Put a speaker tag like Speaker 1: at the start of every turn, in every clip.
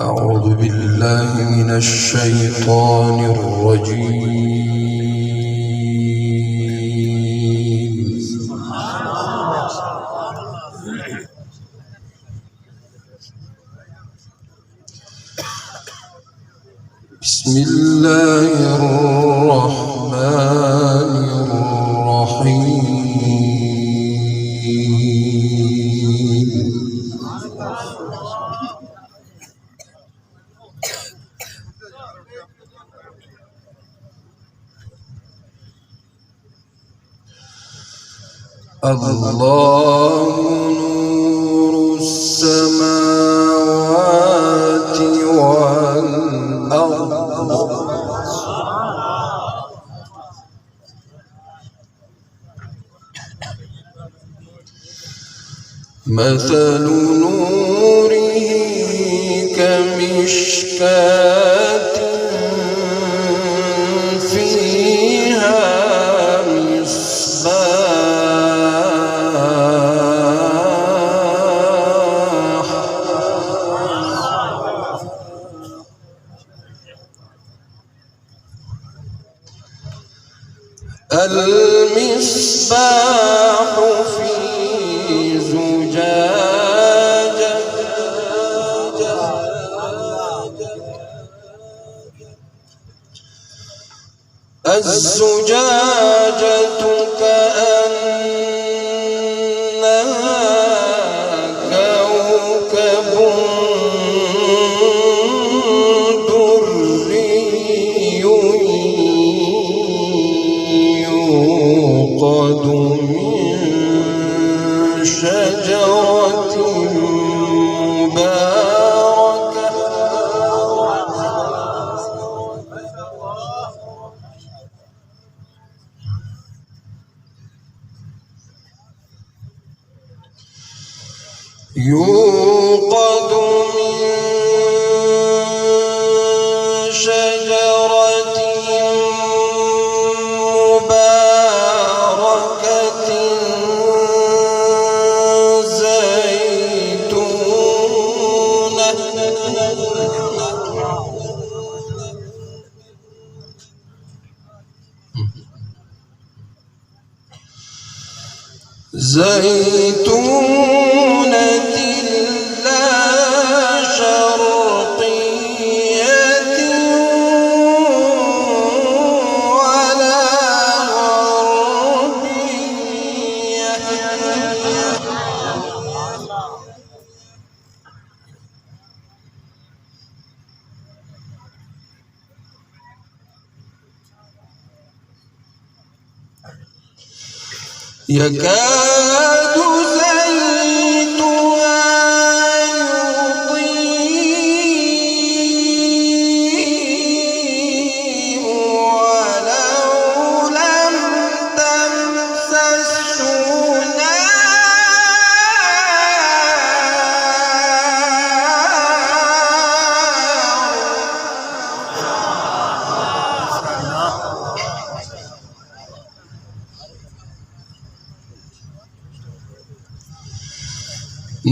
Speaker 1: أعوذ بالله من الشيطان الرجيم. بسم الله الرحمن الرحيم. الله نور السماوات والأرض مثل نوره كمشكاة فيها مصباح المصباح في زجاجة الزجاجة كأنها كوكب دري يوقد من شجرة مباركة يوقد من شجرة مباركة زيتونة لا شرقية ولا غربية يكاد زيتها يضيء ولو لم تمسسه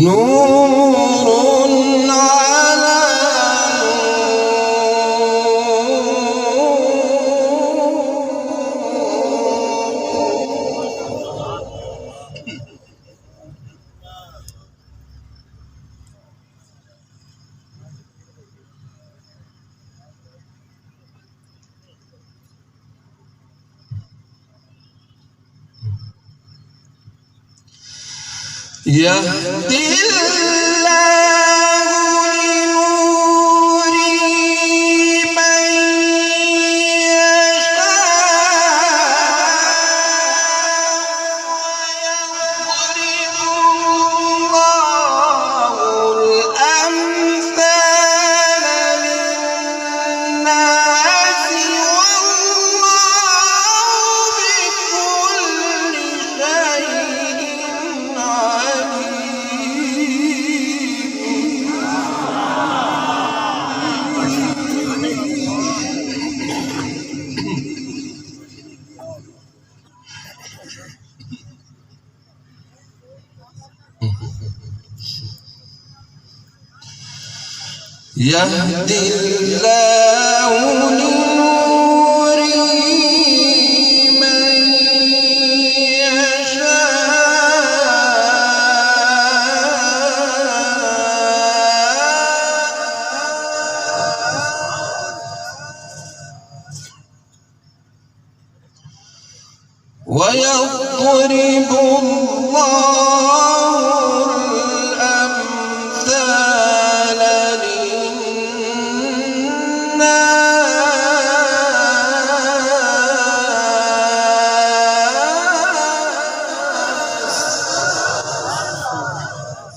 Speaker 1: نور على يهدي يهدي الله لنوره من يشاء ويضرب الله الأمثال للناس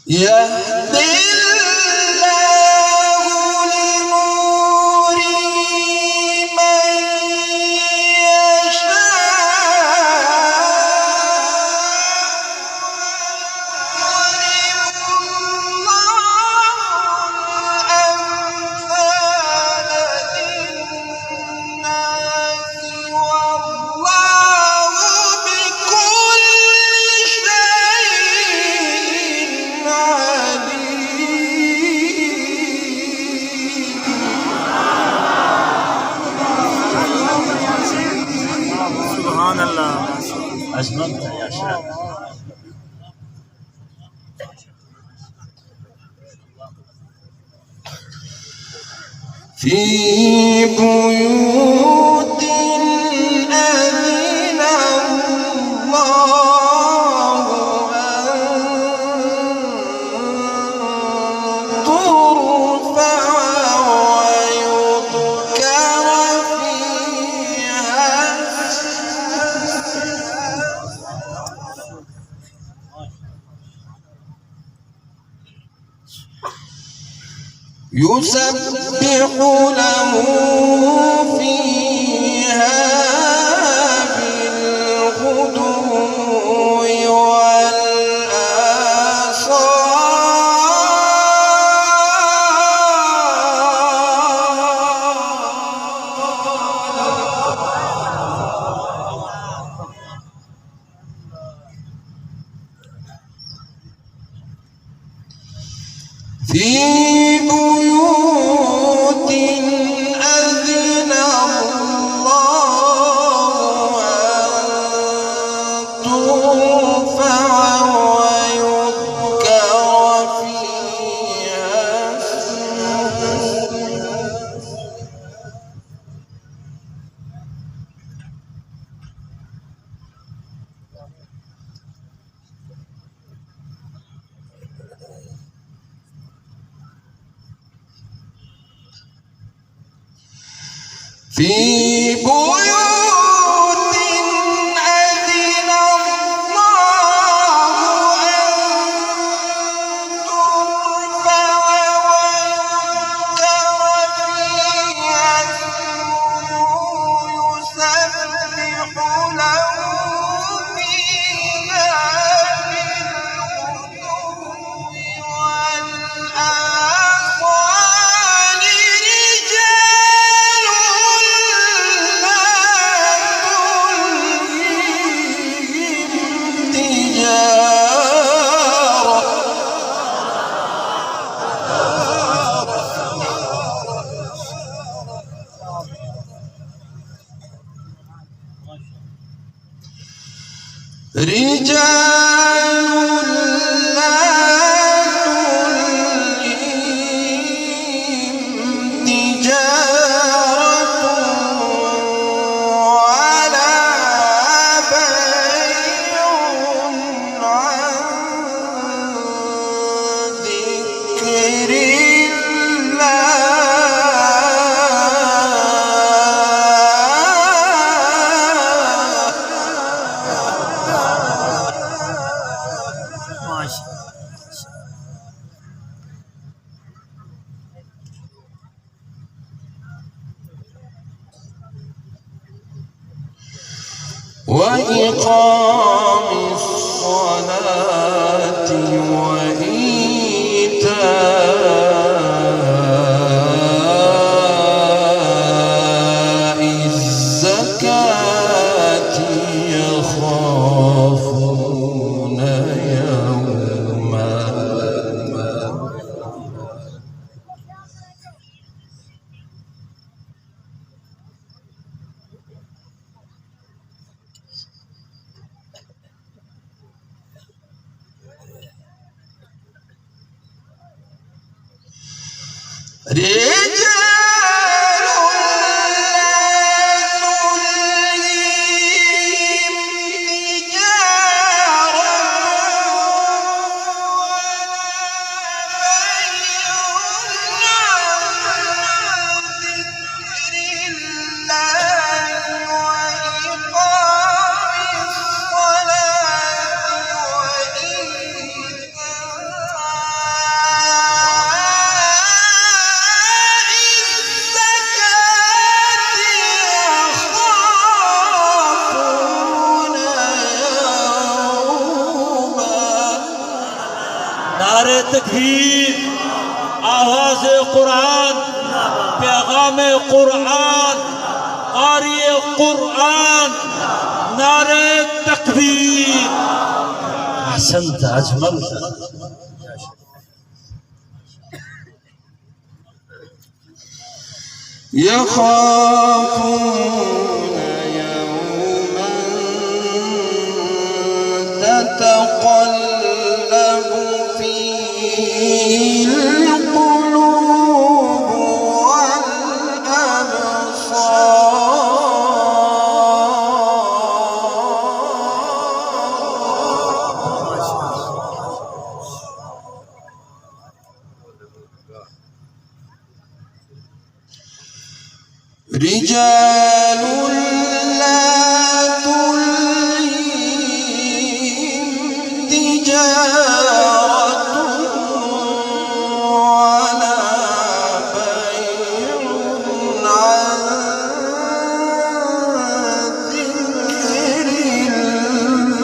Speaker 1: يهدي الله لنوره من يشاء
Speaker 2: سبحان الله. أجملت يا شيخ.
Speaker 1: في بيوت أذن الله أن ترفع ويذكر فيها يسبح له فيها بالغدو والآصال في بيوت أذن الله أن ترفع ويذكر فيها اسمه في بيوت أذن الله أن ترفع ويذكر فيها اسمه يسبح له فيها بالغدو والآصال رجال لا تلهيهم تجارة رجال لا تلهيهم تجارة ولا بيع عن ذكر
Speaker 2: ماشي.
Speaker 1: وإقام الصلاة وإيتاء رجال
Speaker 3: नारे तकबीर, आवाज़ कुरान, पैगाम कुरान, क़ारी कुरान, नारे तकबीर।
Speaker 2: أحسنت أجملت.
Speaker 1: يخافون يوما تتقلب فيه القلوب والأبصار رجال لا تلهيهم تجارة ولا بيع عن ذكر الله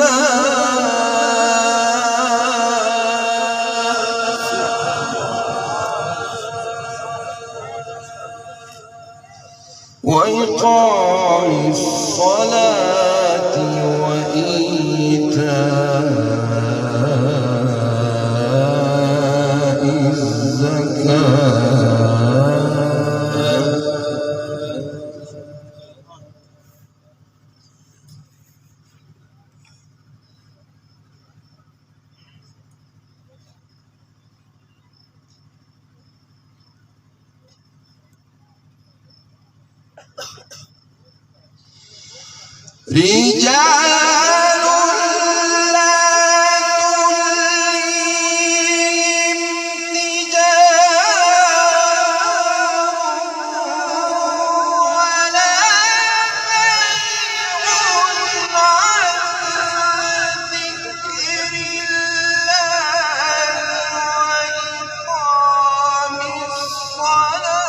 Speaker 1: وإقام الصلاة وإيتاء الزكاة رجال لا تلهيهم تجارة ولا بيع عن ذكر الله وإقام الصلاة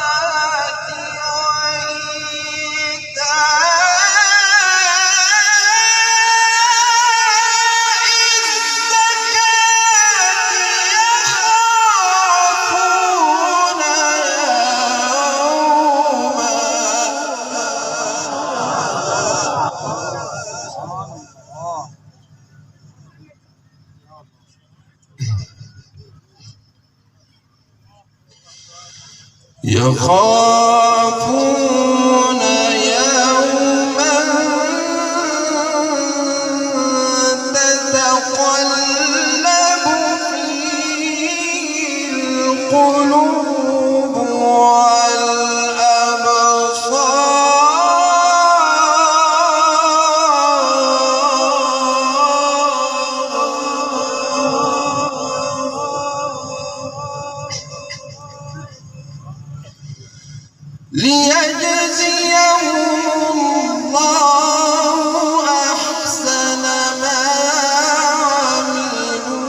Speaker 1: يخافون يوما تتقلب فيه القلوب ليجزيهم الله أحسن ما عملوا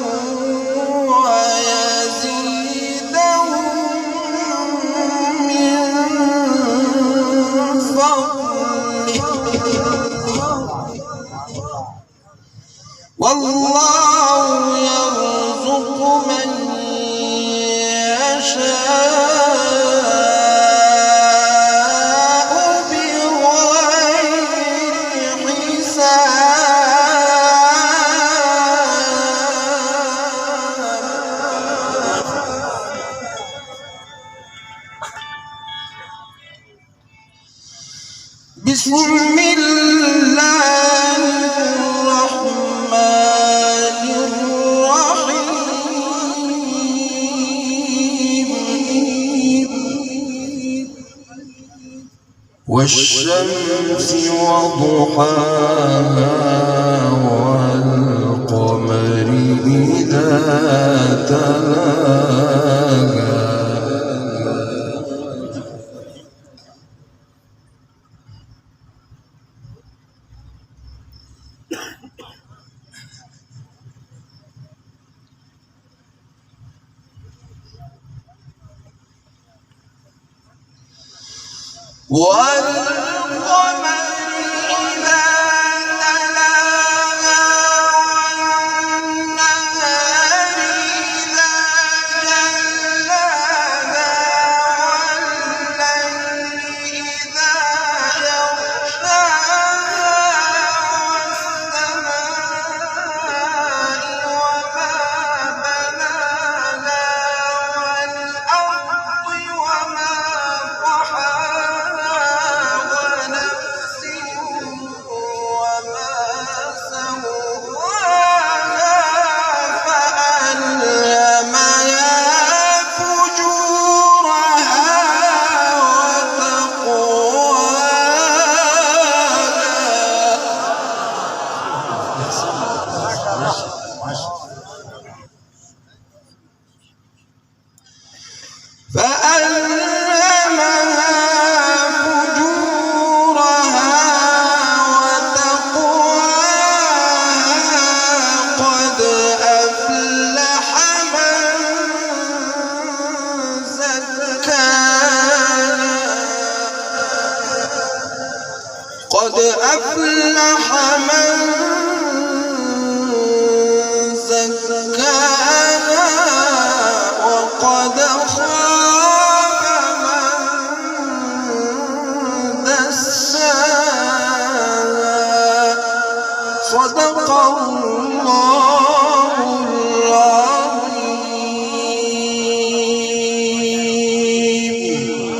Speaker 1: ويزيدهم من فضله والله يرزق من يشاء بغير حساب بسم الله الرحمن الرحيم والشمس وضحاها والقمر إذا تلاها والقمر إذا تلاها والنهار إذا جلاها والليل إذا يغشاها والسماء وما بناها والأرض وما طحاها ونفس وما سواها فألهمها فجورها وتقواها فألهمها فجورها وتقواها قد أفلح من زكاها قد أفلح من